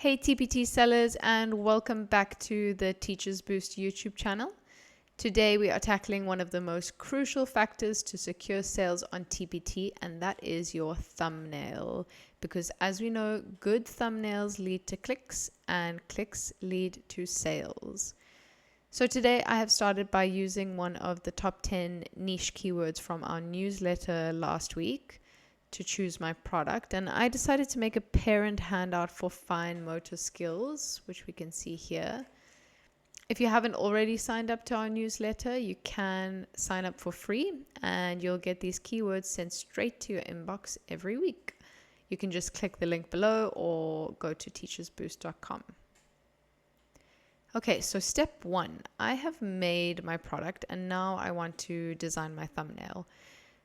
Hey TPT sellers, and welcome back to the Teachers Boost YouTube channel. Today we are tackling one of the most crucial factors to secure sales on TPT, and that is your thumbnail. Because as we know, good thumbnails lead to clicks and clicks lead to sales. So today I have started by using one of the top 10 niche keywords from our newsletter last week to choose my product, and I decided to make a parent handout for fine motor skills, which we can see here. If you haven't already signed up to our newsletter, you can sign up for free and you'll get these keywords sent straight to your inbox every week. You can just click the link below or go to teachersboost.com. Okay, so step one, I have made my product and now I want to design my thumbnail.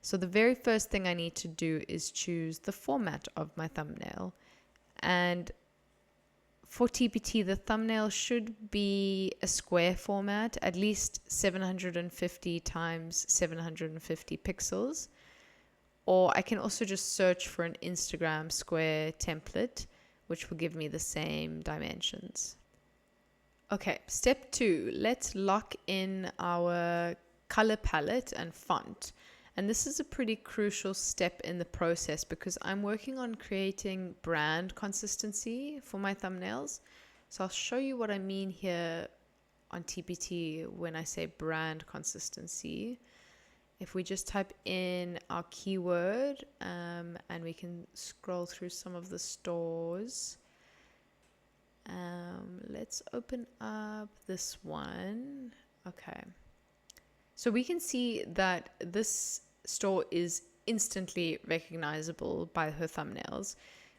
So the very first thing I need to do is choose the format of my thumbnail. And for TPT, the thumbnail should be a square format, at least 750 times 750 pixels. Or I can also just search for an Instagram square template, which will give me the same dimensions. Okay, step two, let's lock in our color palette and font. And this is a pretty crucial step in the process because I'm working on creating brand consistency for my thumbnails. So I'll show you what I mean here on TPT when I say brand consistency. If we just type in our keyword and we can scroll through some of the stores. Let's open up this one. Okay. So we can see that this store is instantly recognizable by her thumbnails,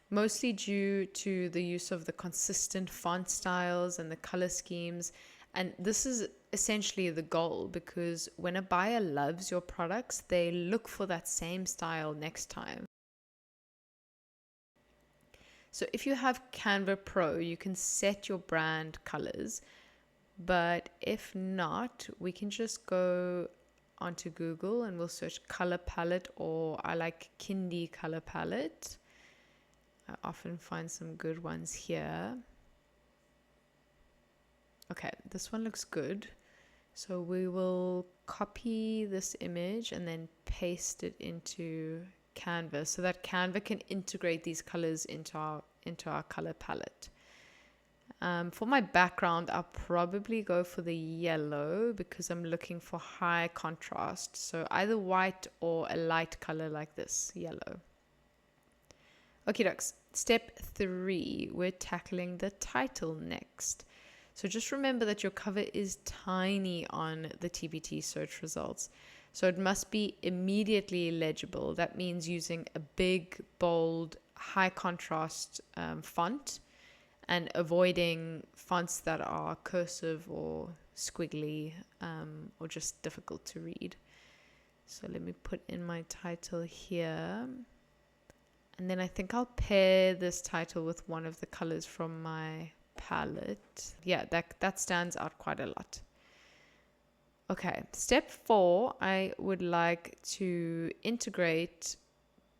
mostly due to the use of the consistent font styles and the color schemes. And this is essentially the goal because when a buyer loves your products, they look for that same style next time. So if you have Canva Pro, you can set your brand colors. But if not, we can just go onto Google and we'll search color palette, or I like Kindy color palette. I often find some good ones here. Okay, this one looks good. So we will copy this image and then paste it into Canva so that Canva can integrate these colors into our color palette. For my background, I'll probably go for the yellow because I'm looking for high contrast. So either white or a light color like this, yellow. Okay, ducks. Step 3, we're tackling the title next. So just remember that your cover is tiny on the TPT search results. So it must be immediately legible. That means using a big, bold, high contrast font, and avoiding fonts that are cursive or squiggly or just difficult to read. So let me put in my title here. And then I think I'll pair this title with one of the colors from my palette. Yeah, that stands out quite a lot. Okay, step 4, I would like to integrate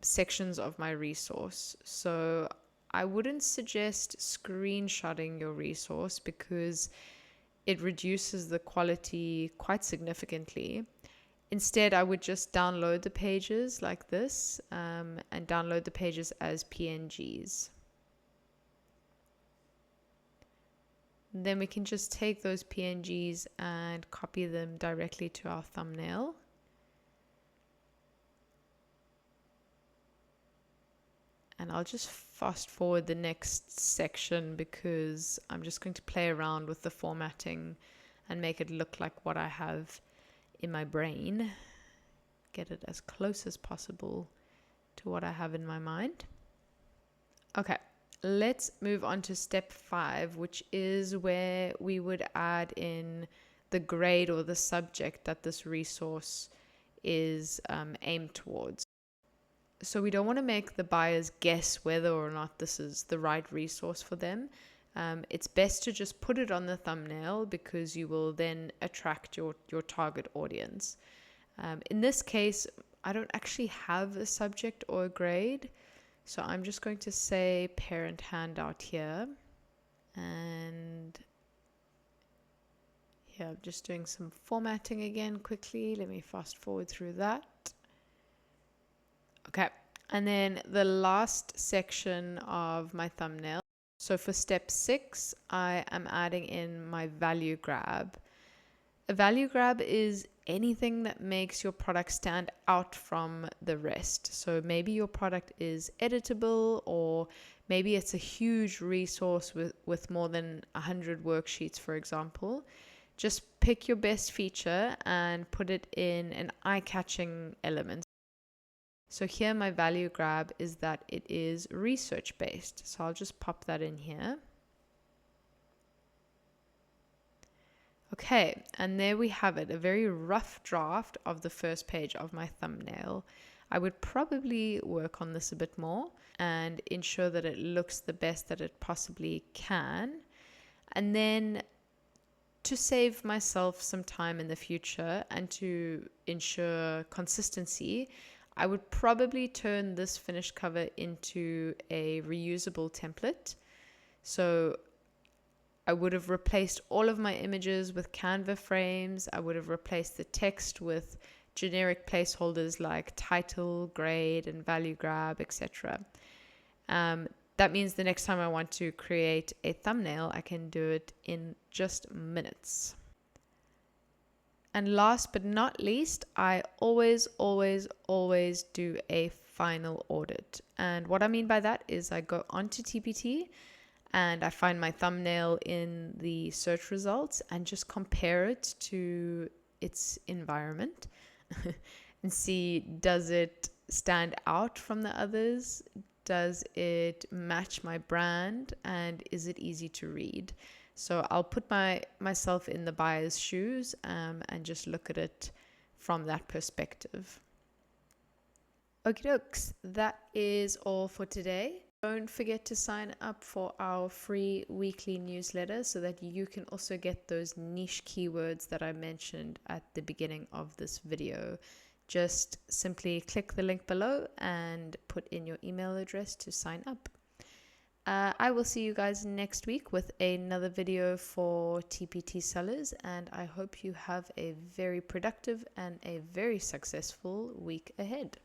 sections of my resource. So I wouldn't suggest screenshotting your resource because it reduces the quality quite significantly. Instead, I would just download the pages like this and download the pages as PNGs. Then we can just take those PNGs and copy them directly to our thumbnail. And I'll just fast forward the next section because I'm just going to play around with the formatting and make it look like what I have in my brain. Get it as close as possible to what I have in my mind. Okay, let's move on to step 5, which is where we would add in the grade or the subject that this resource is aimed towards. So we don't want to make the buyers guess whether or not this is the right resource for them. It's best to just put it on the thumbnail because you will then attract your target audience. In this case, I don't actually have a subject or a grade. So I'm just going to say parent handout here. And here I'm just doing some formatting again quickly. Let me fast forward through that. Okay, and then the last section of my thumbnail. So for step 6, I am adding in my value grab. A value grab is anything that makes your product stand out from the rest. So maybe your product is editable, or maybe it's a huge resource with more than 100 worksheets, for example. Just pick your best feature and put it in an eye-catching element. So here my value grab is that it is research based. So I'll just pop that in here. Okay, and there we have it, a very rough draft of the first page of my thumbnail. I would probably work on this a bit more and ensure that it looks the best that it possibly can. And then to save myself some time in the future and to ensure consistency, I would probably turn this finished cover into a reusable template. So I would have replaced all of my images with Canva frames. I would have replaced the text with generic placeholders like title, grade, and value grab, etc. That means the next time I want to create a thumbnail, I can do it in just minutes. And last but not least, I always do a final audit. And what I mean by that is I go onto TPT and I find my thumbnail in the search results and just compare it to its environment and see, does it stand out from the others? Does it match my brand? And is it easy to read? So I'll put myself in the buyer's shoes and just look at it from that perspective. Okie dokes, that is all for today. Don't forget to sign up for our free weekly newsletter so that you can also get those niche keywords that I mentioned at the beginning of this video. Just simply click the link below and put in your email address to sign up. I will see you guys next week with another video for TPT sellers, and I hope you have a very productive and a very successful week ahead.